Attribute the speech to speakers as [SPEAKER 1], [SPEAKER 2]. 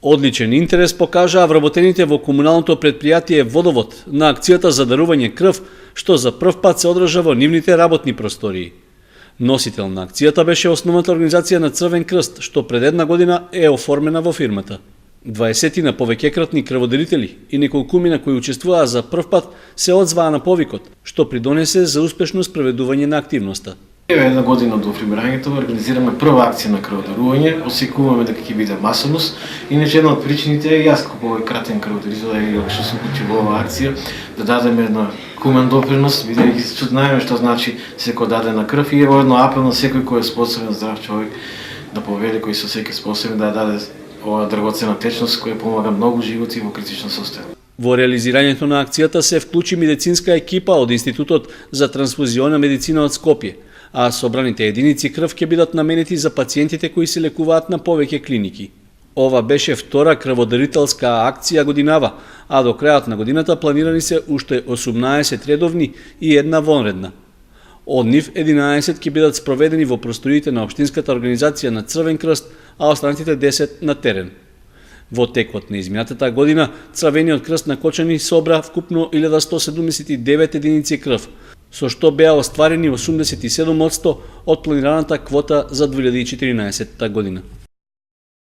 [SPEAKER 1] Одличен интерес покажаа вработените во комуналното предпријатие Водовод на акцијата за дарување крв, што за прв пат се одржа во нивните работни простории. Носител на акцијата беше основната организација на Црвен крст, што пред една година е оформена во фирмата. 20 на повеќекратни крводарители и неколкумина кои учествуваа за прв пат се одзваа на повикот, што придонесе за успешно спроведување на активноста.
[SPEAKER 2] Една година од оформирањето организираме прва акција на крводарување, осекуваме дека ќе биде масовност. Иначе една од причините е јас како овој кратен крводарител што се уклучи во оваа акција да дадеме една кумен допринос, бидејќи знаеме што значи секој дадена крв и ево едно апел на секој кој е способен здрав човек да повели, кој се осеќа способен да даде оваа драгоцена течност која помага многу животи во критично состојание.
[SPEAKER 1] Во реализирањето на акцијата се вклучи медицинска екипа од Институтот за трансфузиона медицина од Скопје, а собраните единици крв ќе бидат наменети за пациентите кои се лекуваат на повеќе клиники. Ова беше втора крводарителска акција годинава, а до крајот на годината планирани се уште 18 редовни и една вонредна. Од нив 11 ќе бидат спроведени во просториите на Општинската организација на Црвен крст, а останатите 10 на терен. Во текот на изминатата година, Црвениот крст на Кочани собра вкупно 1179 единици крв, со што беа остварени 87% од планираната квота за 2014 година.